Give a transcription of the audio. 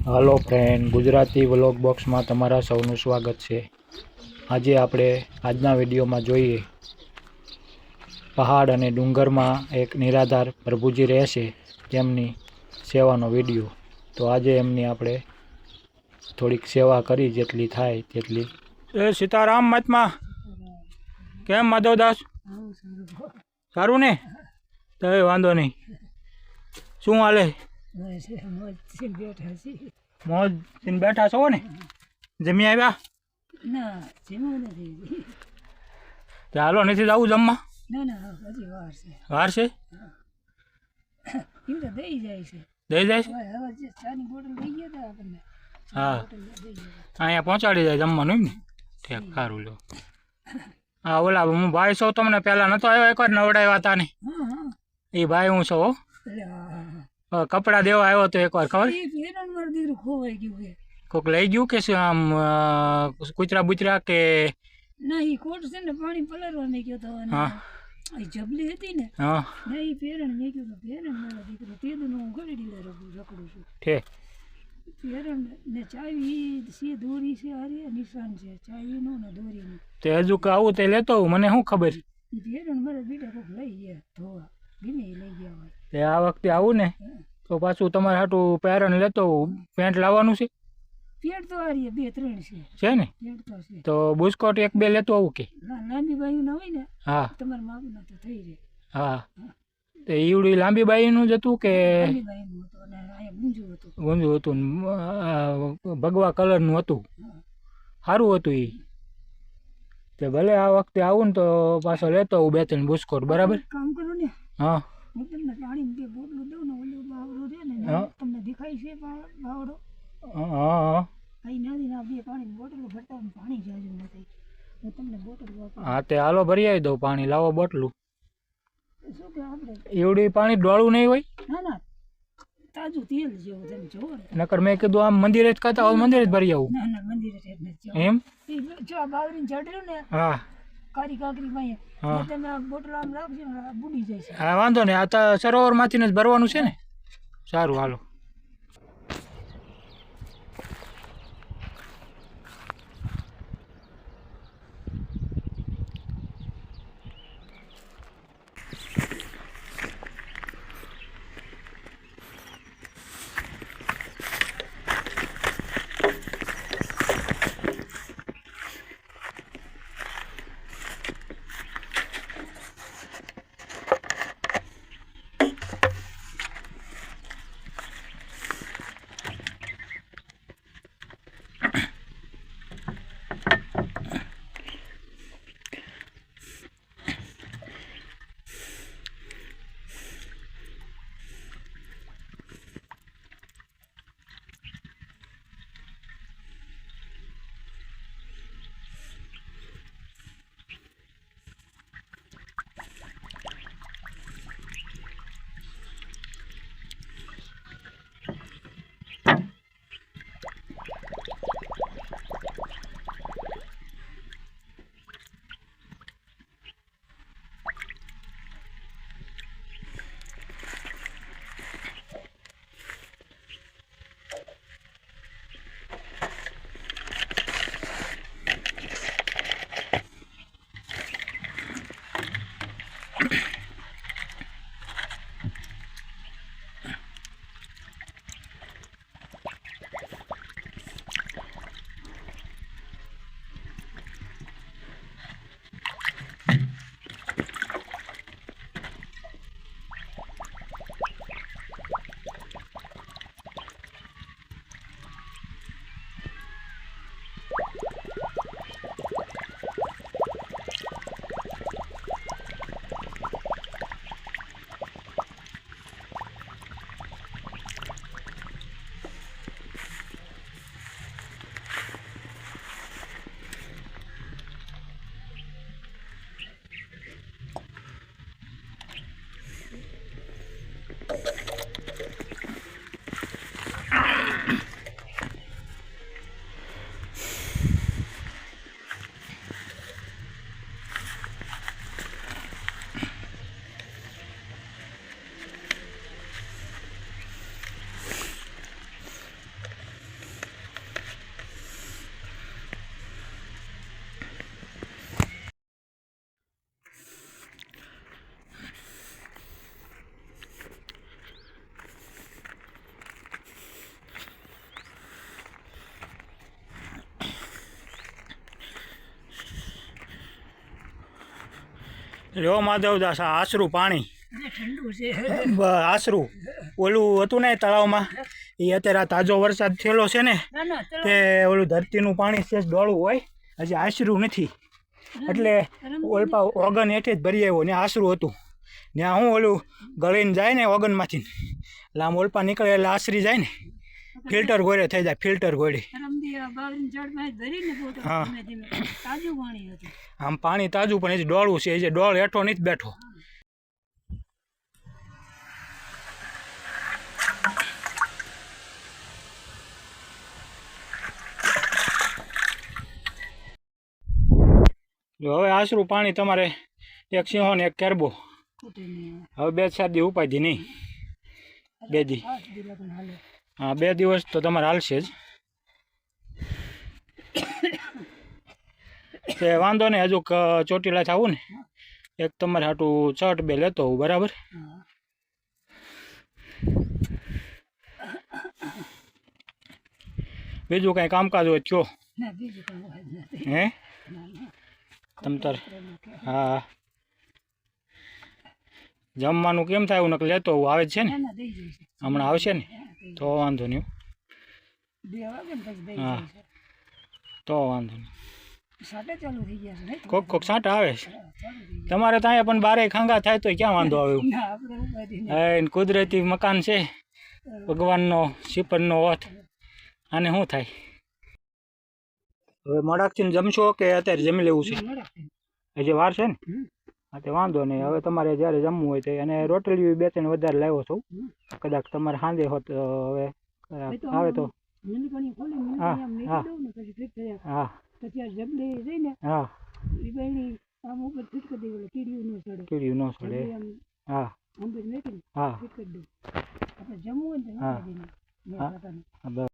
હાલો friend, Gujarati vlog બોક્સમાં તમારા સૌનું સ્વાગત છે। આજે આપણે આજના વિડીયોમાં જોઈએ પહાડ અને ડુંગરમાં એક નિરાધાર પ્રભુજી રહે છે તેમની સેવાનો વિડીયો। તો આજે એમની આપણે થોડીક સેવા કરી જેટલી થાય તેટલી। એ સીતારામ મહાત્મા, કેમ માધવદાસ? સારું ને? તો એ વાંધો નહીં। શું હાલે? મોજ થી બેઠા છો ને? જમી આવ્યા? ના, જમ્યું નથી। ચાલો, નથી જવું જમવા? ના ના, હજી વાર છે। વાર છે? એમ તો દઈ જાય છે। દઈ જાય છે? હવે જે ચાની બોટલ દઈ ગયા હતા આપણને। હા, દઈ ગયા અહીંયા પહોંચાડી જાય જમવાનું એમ ને? ઠીક, સારું લો। હા, ઓલા હું ભાઈ છું, તમને પહેલાં નહોતો આવ્યો એકવાર નવડાવ્યા હતા ને? હા હા, એ ભાઈ હું છું હો। એટલે હા કપડાં દેવા આવ્યો તો એકવાર, ખબર? એ પેરણ મારું દીકરું ખોવાઈ ગયું છે। કોઈક લઈ ગયું કે શું આમ કૂતરા બૂતરા કે? ના, એ કોટ છે ને પાણી પલાળવા મેં ગયો હતો અને હા એ જબલી હતી ને, હા ના એ પેરણ મેં ગયું તો પેરણ મારા દીકરો તે દુનો હું ઘડી ડીલે રખડું છું। ઠીક। પેરણ ને ચાવી છે, દોરી છે, હારી નિશાન છે ચાવીનું ને દોરીનું। તે હજુ કે આવું તે લેતો આવું, મને શું ખબર? એ પેરણ મારા બેટા કોઈક લઈ ગયા ધોવા, ગમે એ લઈ ગયા હોય। તે આ વખતે આવું ને તો પાછું તમારે હાટું પેરણ લેતો આવું। પેન્ટ લાવવાનું છે? પેટ તો હારી 2-3 છે। છે ને? પેટ તો છે। તો બુસ્કોટ 1-2 લેતો આવું કે? લાંબી બાયુ ના હોય ને, હા તમારા માપના તો થઈ રહે। હા, તે ઈવડી લાંબી બાઈનું જ હતું કે લાંબી બાયુનું હતું અને અહીંયા ગુંજું હતું। ગુંજું હતું ને ભગવા કલરનું હતું? સારું હતું એ। તે ભલે આ વખતે આવું ને તો પાછો લેતો આવું 2-3 બુસ્કોટ, બરાબર? કામ કરો ને, હા હું તમને પાણી બે બોટલું દઉં ને, ઓલું બાવડો છે ને હા તમને દેખાય છે બાવડો? હા અહીં નથી ના, બે પાણીની બોટલો ભરતા હોય, પાણી જાજુ નથી, હું તમને બોટલ વાપરું। હા, તે હાલો ભરી આવી દઉં પાણી, લાવો બોટલું। શું કે આપણે એવડી પાણી ડોળું નહીં હોય? ના ના, તાજું તેલ જેવું તમે જોવો ને। નકર મેં કીધું આમ મંદિરે જ કરતા હોય, મંદિરે જ ભરી આવું ના ના, મંદિરે જ નથી એમ? જો આ બાવરીને ચડ્યું ને હા કારી કાકરી માં, હા તમે આ બોટલ આમ રાખજો ને આ બુડી જાય છે। હા, વાંધો નહીં, આ તો સરોવરમાંથી જ ભરવાનું છે ને? સારું, હાલો। જો માધવદાસ આ આશરું પાણી અને ઠંડુ છે. આશરું ઓલું હતું ને તળાવમાં એ અત્યારે આ તાજો વરસાદ થયેલો છે ને ના ના તળાવ તે ઓલું ધરતીનું પાણી છે ડોળું હોય હજી આશરું નથી એટલે ઓલપા ઓગન હેઠે જ ભરી આવ્યો ને આશરું હતું ત્યાં હું ઓલું ગળીને જાય ને ઓગનમાંથી એટલે આમ ઓલપા નીકળે એટલે આશરી જાય ને ફિલ્ટર ગોળે થઈ જાય ફિલ્ટર ગોળી રમદી આ બાવળીની ઝાડમાં જ ભરીને બોટલ હા. ધીમે ધીમે તાજું પાણી હતું. આમ પાણી તાજું પણ હજી ડોળું છે એ જે ડોળ હેઠો નથી બેઠો જો હવે આશરું પાણી તમારે એક સિંહો ને એક કેરબો ખૂટે નહીં. હવે 2-4 દી ઉપાધી નહીં 2 દી 8 દી લગન હાલે. હા 2 દિવસ તો તમારે હાલશે જ તે વાંધો નહીં હજુ ચોટીલા થવું ને એક તમારે હાટું શર્ટ 2 લેતો હોઉં બરાબર હા. બીજું કાંઈ કામકાજ હોય કયો ના બીજું કંઈ વાત નથી. હે ના ના તમ તાર હા જમવાનું કેમ થાય એવું નક લેતો હોઉં આવે જ છે ને ના ના દઈ જઈશ. હમણાં આવશે ને હા, દઈ તો વાંધો નહીં 2 વાગે ને પછી દઈ હા. જઈશ. તો વાંધો નહીં સાટે ચાલુ થઈ ગયા છે નહીં? કોક સાંટા આવે છે હા, ચાલુ થઈ ગયા. તમારે ત્યાં પણ બારે ખાંગા થાય તો ક્યાં વાંધો આવે એવું ના આપણે ઉપાધિ નહીં. એ કુદરતી મકાન છે ભગવાનનો શિપરનો ઓથ આને શું થાય હવે મોડાકથી જમશો કે અત્યારે જમી લેવું છે મળે. હજી વાર છે ને હમ. હા તે વાંધો નહીં હવે તમારે જ્યારે જમવું હોય તે અને રોટલી 2-3 વધારે લાવ્યો છું હમ. કદાચ તમારે સાંજે હોત હવે એ તો આવે તો મિનિકણી ખોલી હા, મિનિકણી આમ હા. નીકળી દઉં ને પછી ફિટ થયા હા તો ત્યાં જબલી જઈને હા એ બાયણી આમ ઉપર ફિટ કરી દે એટલે કીડીયું ન ચડે. કીડ્યું ન છોડે જબલી આમ હા આંબે મેકીને હા ફિટ કરી દઉં. આપણે જમવું હોય ને તો હા. નાખી દઈને. મેં હા. પોતાને. હા, બરાબર.